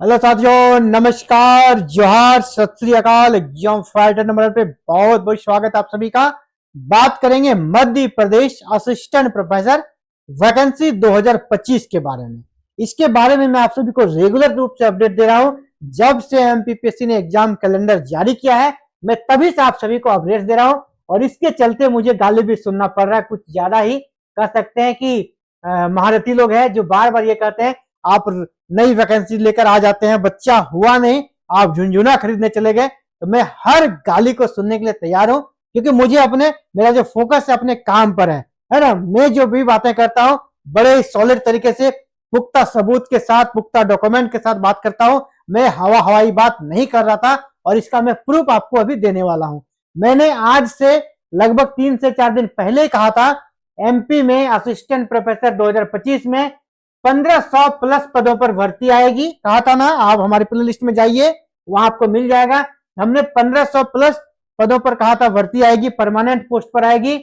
Hello साथियों, नमस्कार, जोहार, सत श्री अकाल। एग्जाम फाइटर नंबर पे बहुत बहुत स्वागत आप सभी का। बात करेंगे Madhya Pradesh assistant professor vacancy 2025 के बारे में। इसके बारे में मैं आप सभी को रेगुलर रूप से अपडेट दे रहा हूं। जब से एमपीपीएससी ने एग्जाम कैलेंडर जारी किया है, मैं तभी से आप सभी को अपडेट दे रहा हूं और इसके चलते मुझे गाली भी सुनना पड़ रहा है। कुछ ज्यादा ही कह सकते हैं कि महारथी लोग हैं जो बार बार ये कहते हैं आप नई वैकेंसी लेकर आ जाते हैं, बच्चा हुआ नहीं, आप झुंझुना खरीदने चले गए। तो मैं हर गाली को सुनने के लिए तैयार हूं, क्योंकि मुझे मेरा जो फोकस है अपने काम पर है ना। मैं जो भी बातें करता हूं बड़े सॉलिड तरीके से, पुख्ता सबूत के साथ, पुख्ता डॉक्यूमेंट के साथ बात करता हूं। मैं हवाई बात नहीं कर रहा था और इसका मैं प्रूफ आपको अभी देने वाला हूं। मैंने आज से लगभग 3 से 4 दिन पहले कहा था एमपी में असिस्टेंट प्रोफेसर 2025 में 1500 प्लस पदों पर भर्ती आएगी। कहा था ना, आप हमारे प्ले लिस्ट में जाइए, वहां आपको मिल जाएगा। हमने 1500 प्लस पदों पर कहा था भर्ती आएगी, परमानेंट पोस्ट पर आएगी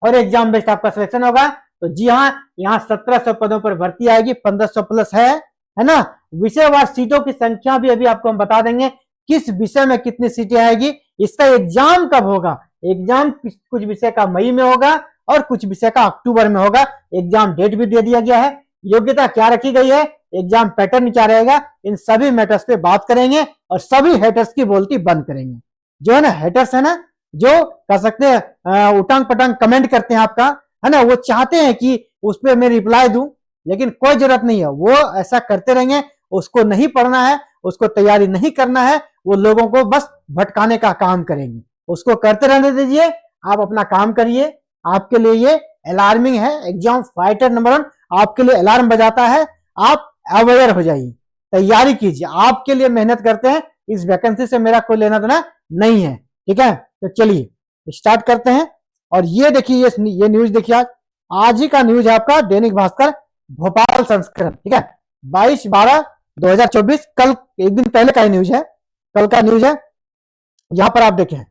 और एग्जाम बेस्ड आपका सिलेक्शन होगा। तो जी हाँ, यहाँ 1700 पदों पर भर्ती आएगी, 1500 प्लस है ना। विषयवार सीटों की संख्या भी अभी आपको हम बता देंगे, किस विषय में कितनी सीटें आएगी। इसका एग्जाम कब होगा? एग्जाम कुछ विषय का मई में होगा और कुछ विषय का अक्टूबर में होगा। एग्जाम डेट भी दे दिया गया है। योग्यता क्या रखी गई है, एग्जाम पैटर्न क्या रहेगा, इन सभी मैटर्स पे बात करेंगे और सभी हेटर्स की बोलती बंद करेंगे। जो है ना हेटर्स है ना, जो कह सकते हैं उटांग पटांग कमेंट करते हैं आपका, है ना, वो चाहते हैं कि उस पर मैं रिप्लाई दूं, लेकिन कोई जरूरत नहीं है। वो ऐसा करते रहेंगे, उसको नहीं पढ़ना है, उसको तैयारी नहीं करना है, वो लोगों को बस भटकाने का काम करेंगे। उसको करते रहने दीजिए, आप अपना काम करिए। आपके लिए ये अलार्मिंग है, एग्जाम फाइटर नंबर 1 आपके लिए अलार्म बजाता है। आप अवेयर हो जाइए, तैयारी कीजिए। आपके लिए मेहनत करते हैं, इस वैकेंसी से मेरा कोई लेना देना नहीं है, ठीक है। तो चलिए स्टार्ट करते हैं। और ये देखिए, ये न्यूज देखिए, आज ही का न्यूज है आपका दैनिक भास्कर भोपाल संस्करण, ठीक है, 22/12/2024, कल एक दिन पहले का न्यूज है, कल का न्यूज है। यहां पर आप देखें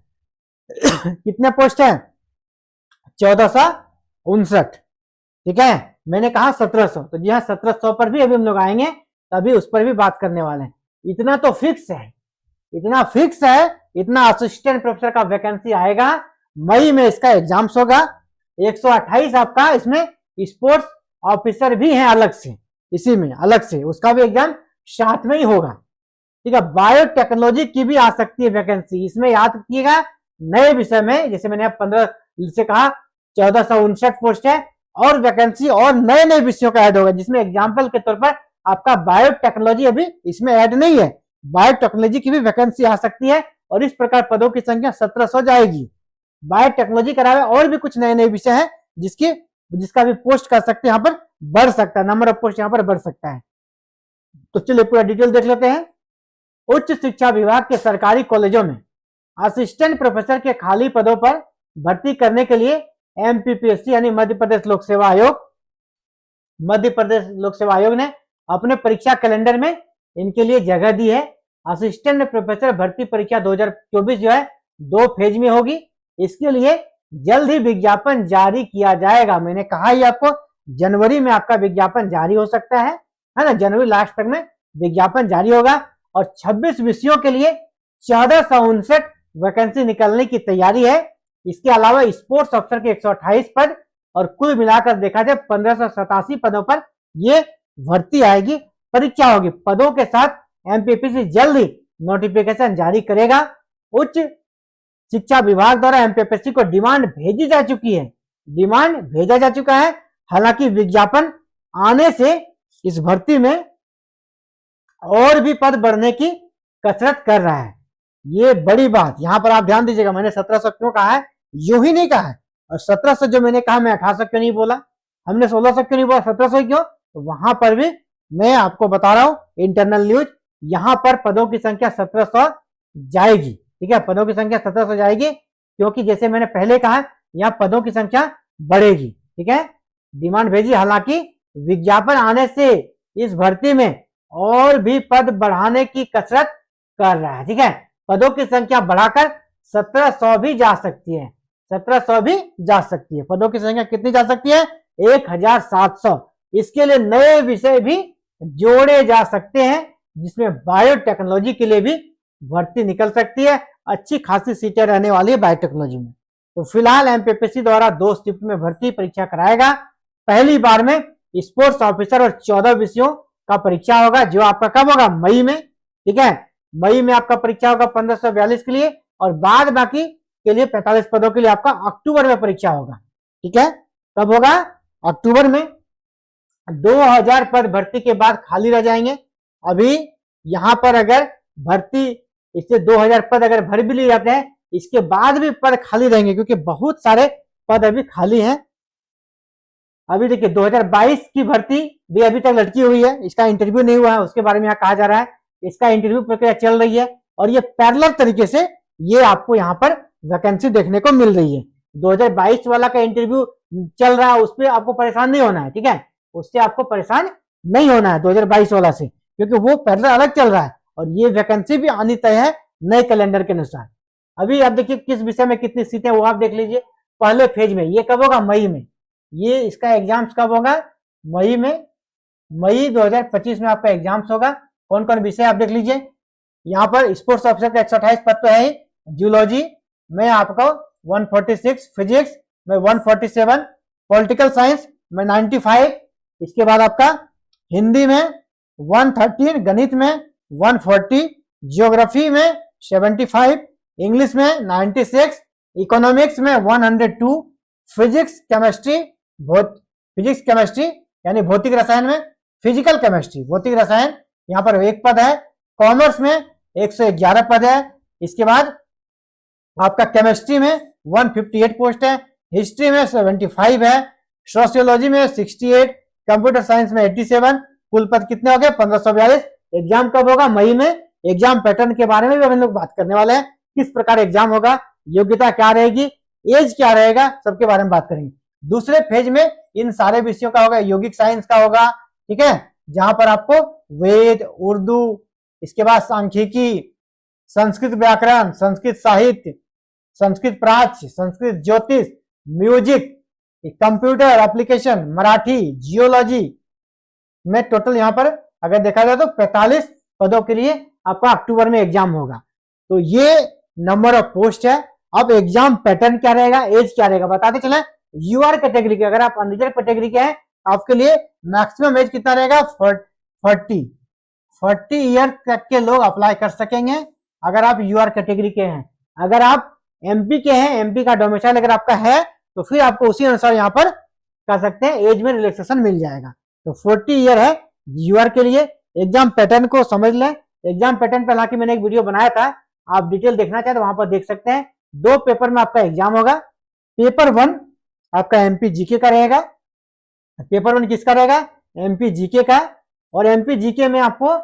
कितने पोस्ट है, 1459, ठीक है। मैंने कहा 1700, तो जी हाँ 1700 पर भी अभी हम लोग आएंगे, तभी उस पर भी बात करने वाले हैं। इतना तो फिक्स है, इतना फिक्स है, इतना असिस्टेंट प्रोफेसर का वैकेंसी आएगा। मई में इसका एग्जाम्स होगा। 128 आपका इसमें स्पोर्ट्स ऑफिसर भी है अलग से, इसी में अलग से उसका भी एग्जाम साथ में ही होगा, ठीक है। बायोटेक्नोलॉजी की भी आ सकती है वैकेंसी, इसमें याद रखिएगा नए विषय में, जैसे मैंने 15 से कहा 1459 पोस्ट है और वैकेंसी और नए नए विषयों का ऐड होगा, जिसमें एग्जाम्पल के तौर पर आपका बायोटेक्नोलॉजी अभी इसमें ऐड नहीं है। बायोटेक्नोलॉजी की भी वैकेंसी आ सकती है और इस प्रकार पदों की संख्या 1700 जाएगी। बायोटेक्नोलॉजी के अलावा और भी कुछ नए नए विषय है जिसका भी पोस्ट कर सकते हैं, यहाँ पर बढ़ सकता है, नंबर ऑफ पोस्ट यहाँ पर बढ़ सकता है। तो चलिए पूरा डिटेल देख लेते हैं। उच्च शिक्षा विभाग के सरकारी कॉलेजों में असिस्टेंट प्रोफेसर के खाली पदों पर भर्ती करने के लिए एमपीपीएससी यानी मध्य प्रदेश लोक सेवा आयोग ने अपने परीक्षा कैलेंडर में इनके लिए जगह दी है। असिस्टेंट प्रोफेसर भर्ती परीक्षा 2024 जो है 2 फेज में होगी। इसके लिए जल्द ही विज्ञापन जारी किया जाएगा। मैंने कहा ही आपको, जनवरी में आपका विज्ञापन जारी हो सकता है ना, जनवरी लास्ट तक में विज्ञापन जारी होगा। और 26 विषयों के लिए 1459 वैकेंसी निकलने की तैयारी है। इसके अलावा स्पोर्ट्स अफसर के 128 पद और कुल मिलाकर देखा जाए 1587 पदों पर यह भर्ती आएगी, परीक्षा होगी। पदों के साथ एमपीपीएससी जल्द ही नोटिफिकेशन जारी करेगा। उच्च शिक्षा विभाग द्वारा एमपीपीएससी को डिमांड भेजी जा चुकी है, डिमांड भेजा जा चुका है। हालांकि विज्ञापन आने से इस भर्ती में और भी पद बढ़ने की कसरत कर रहा है। ये बड़ी बात यहां पर आप ध्यान दीजिएगा। मैंने 1700 क्यों कहा है, यूं ही नहीं कहा है। और 1700 जो मैंने कहा, मैं 1800 क्यों नहीं बोला, हमने 1600 क्यों नहीं बोला, 1700 क्यों? तो वहां पर भी मैं आपको बता रहा हूं इंटरनल न्यूज, यहां पर पदों की संख्या 1700 जाएगी, ठीक है। पदों की संख्या 1700 जाएगी क्योंकि जैसे मैंने पहले कहा, यहां पदों की संख्या बढ़ेगी, ठीक है। डिमांड भेजी, हालांकि विज्ञापन आने से इस भर्ती में और भी पद बढ़ाने की कसरत कर रहा है, ठीक है। पदों की संख्या बढ़ाकर 1700 भी जा सकती है, 1700 भी जा सकती है। पदों की संख्या कितनी जा सकती है? 1700। इसके लिए नए विषय भी जोड़े जा सकते हैं, जिसमें बायोटेक्नोलॉजी के लिए भी भर्ती निकल सकती है। अच्छी खासी सीटें रहने वाली है बायोटेक्नोलॉजी में। तो फिलहाल एमपीएससी द्वारा 2 शिफ्ट में भर्ती परीक्षा कराएगा। पहली बार में स्पोर्ट्स ऑफिसर और 14 विषयों का परीक्षा होगा, जो आपका कब होगा, मई में। ठीक है, मई में आपका परीक्षा होगा 1542 के लिए, और बाद बाकी के लिए 45 पदों के लिए आपका अक्टूबर में परीक्षा होगा। ठीक है, कब होगा, अक्टूबर में। 2000 पद भर्ती के बाद खाली रह जाएंगे। अभी यहां पर अगर भर्ती इससे 2000 पद अगर भर भी लिए जाते हैं, इसके बाद भी पद खाली रहेंगे, क्योंकि बहुत सारे पद अभी खाली हैं। अभी देखिए 2022 की भर्ती भी अभी तक लटकी हुई है, इसका इंटरव्यू नहीं हुआ है, उसके बारे में यहाँ कहा जा रहा है। इसका इंटरव्यू प्रक्रिया चल रही है, और ये पैरेलल तरीके से ये आपको यहाँ पर वैकेंसी देखने को मिल रही है। 2022 वाला का इंटरव्यू चल रहा है, उस पर आपको परेशान नहीं होना है। ठीक है, उससे आपको परेशान नहीं होना है 2022 वाला से, क्योंकि वो पैरेलल अलग चल रहा है, और ये वैकेंसी भी आनी तय है नए कैलेंडर के अनुसार। अभी आप देखिए किस विषय में कितनी सीटें वो आप देख लीजिए। पहले फेज में ये कब होगा, मई में। ये इसका एग्जाम्स कब होगा, मई में, मई 2025 में आपका एग्जाम्स होगा। कौन कौन विषय आप देख लीजिए। यहाँ पर स्पोर्ट्स ऑफिसर का 128 पद तो है, जूलॉजी में आपको 146, फिजिक्स में 147, पॉलिटिकल साइंस में 95, इसके बाद आपका हिंदी में 113, गणित में 140, जियोग्राफी में 75, इंग्लिश में 96, इकोनॉमिक्स में 102, फिजिक्स केमिस्ट्री यानी भौतिक रसायन में फिजिकल केमिस्ट्री, भौतिक रसायन, यहाँ पर 1 पद है। कॉमर्स में 111 पद है। इसके बाद आपका केमिस्ट्री में 158 पोस्ट है, हिस्ट्री में 75 है, सोशियोलॉजी में 68, कंप्यूटर साइंस में 87। कुल पद कितने हो गए, 1542। एग्जाम कब होगा, मई में। एग्जाम पैटर्न के बारे में भी हम लोग बात करने वाले हैं, किस प्रकार एग्जाम होगा, योग्यता क्या रहेगी, एज क्या रहेगा, सबके बारे में बात करेंगे। दूसरे फेज में इन सारे विषयों का होगा, यौगिक साइंस का होगा। ठीक है, जहां पर आपको वेद, उर्दू, इसके बाद सांख्यिकी, संस्कृत व्याकरण, संस्कृत साहित्य, संस्कृत प्राच्य, संस्कृत ज्योतिष, music, computer application, Marathi, geology में टोटल यहाँ पर अगर देखा जाए तो 45 पदों के लिए आपका अक्टूबर में एग्जाम होगा। तो ये नंबर ऑफ पोस्ट है। अब एग्जाम पैटर्न क्या रहेगा, एज क्या रहेगा, बताते चले। यूआर कैटेगरी के, अगर आप अनरिजर्व कैटेगरी के हैं, आपके लिए मैक्सिमम एज कितना रहेगा, 40 ईयर तक के लोग अप्लाई कर सकेंगे अगर आप यूआर कैटेगरी के हैं। अगर आप एमपी के हैं, एमपी का डोमिसाइल अगर आपका है, तो फिर आपको उसी अनुसार यहाँ पर कर सकते हैं, एज में रिलैक्सेशन मिल जाएगा। तो 40 ईयर है यूआर के लिए। एग्जाम पैटर्न को समझ लें। एग्जाम पैटर्न पर हालांकि मैंने एक वीडियो बनाया था, आप डिटेल देखना चाहे तो वहां पर देख सकते हैं। 2 पेपर में आपका एग्जाम होगा। पेपर 1 आपका एमपी जीके का रहेगा। पेपर 1 किसका रहेगा, एमपी जीके का। और एमपी जीके में आपको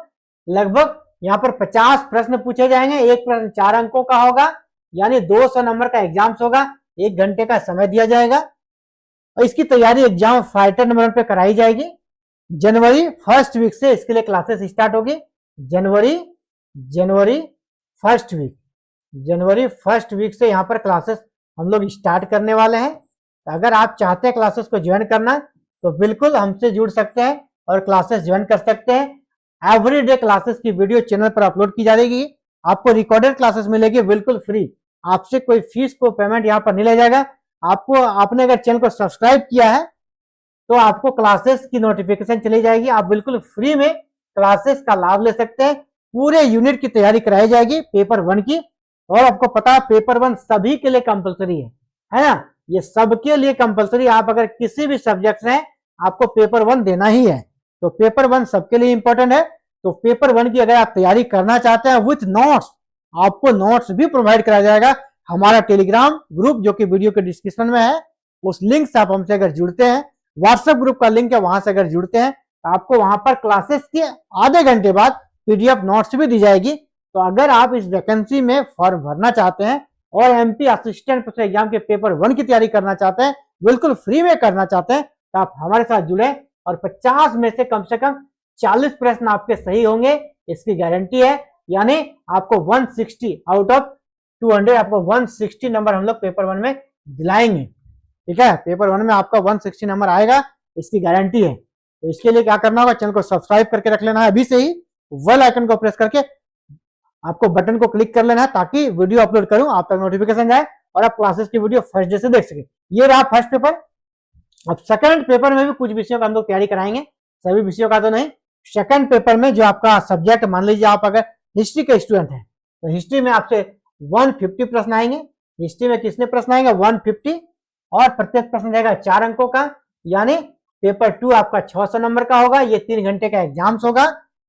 लगभग यहाँ पर 50 प्रश्न पूछे जाएंगे। एक प्रश्न 4 अंकों का होगा, यानी 200 नंबर का एग्जाम्स होगा। 1 घंटे का समय दिया जाएगा, और इसकी तैयारी एग्जाम फाइटर नंबर पे कराई जाएगी। जनवरी फर्स्ट वीक से इसके लिए क्लासेस स्टार्ट होगी। जनवरी फर्स्ट वीक से यहाँ पर क्लासेस हम लोग स्टार्ट करने वाले हैं। अगर आप चाहते हैं क्लासेस को ज्वाइन करना, तो बिल्कुल हमसे जुड़ सकते हैं और क्लासेस ज्वाइन कर सकते हैं। एवरीडे क्लासेस की वीडियो चैनल पर अपलोड की जाएगी। आपको रिकॉर्डेड क्लासेस मिलेगी बिल्कुल फ्री। आपसे कोई फीस को पेमेंट यहाँ पर नहीं ले जाएगा। आपने अगर चैनल को सब्सक्राइब किया है, तो आपको क्लासेस की नोटिफिकेशन चली जाएगी। आप बिल्कुल फ्री में क्लासेस का लाभ ले सकते हैं। पूरे यूनिट की तैयारी कराई जाएगी पेपर 1 की। और आपको पता है पेपर 1 सभी के लिए कंपलसरी है ना, ये सबके लिए कंपलसरी। आप अगर किसी भी सब्जेक्ट से आपको पेपर 1 देना ही है, तो पेपर 1 सबके लिए इंपॉर्टेंट है। तो पेपर 1 की अगर आप तैयारी करना चाहते हैं विथ नोट्स, आपको नोट्स भी प्रोवाइड कराया जाएगा। हमारा टेलीग्राम ग्रुप जो कि वीडियो के डिस्क्रिप्शन में है, उस लिंक से आप हमसे अगर जुड़ते हैं, व्हाट्सएप ग्रुप का लिंक है, वहां से अगर जुड़ते हैं, तो आपको वहां पर क्लासेस के आधे घंटे बाद पीडीएफ नोट्स भी दी जाएगी। तो अगर आप इस वैकेंसी में फॉर्म भरना चाहते हैं और एमपी असिस्टेंट प्रोफेसर एग्जाम के पेपर 1 की तैयारी करना चाहते हैं, बिल्कुल फ्री में करना चाहते हैं, तो आप हमारे साथ जुड़े। और 50 में से कम 40 प्रश्न आपके सही होंगे, इसकी गारंटी है। यानी आपको 160 आउट ऑफ 200 आपको 160 नंबर हम लोग पेपर 1 में दिलाएंगे। ठीक है, पेपर 1 में आपका 160 नंबर आएगा, इसकी गारंटी है। तो इसके लिए क्या करना होगा, चैनल को सब्सक्राइब करके रख लेना है अभी से ही। वेल आइकन को प्रेस करके आपको बटन को क्लिक कर लेना है ताकि वीडियो अपलोड करूं आप तक नोटिफिकेशन जाए और आप क्लासेस की वीडियो फर्स्ट डे से देख सके। ये रहा फर्स्ट पेपर। अब सेकंड पेपर में भी कुछ विषयों का हम लोग तैयारी कराएंगे, सभी विषयों का तो नहीं। सेकंड पेपर में जो आपका सब्जेक्ट, मान लीजिए आप अगर हिस्ट्री के स्टूडेंट हैं तो हिस्ट्री में आपसे 150 प्रश्न आएंगे। हिस्ट्री में कितने प्रश्न आएंगे? 150, और प्रत्येक प्रश्न जाएगा 4 अंकों का, यानी पेपर 2 आपका 600 नंबर का होगा। ये 3 घंटे का एग्जाम्स होगा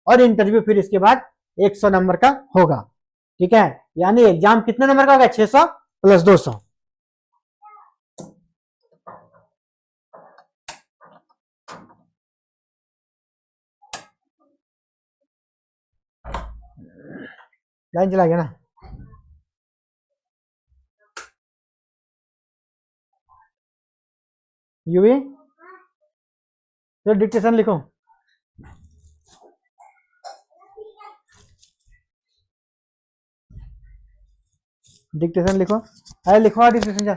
और इंटरव्यू फिर इसके बाद 100 नंबर का होगा। ठीक है, यानी एग्जाम कितने नंबर का होगा? 600 प्लस 200। लाइन चला गया ना? यूवी तो डिक्टेशन लिखो। डिक्टेशन लिखो, अरे लिखवा डिक्टेशन जा।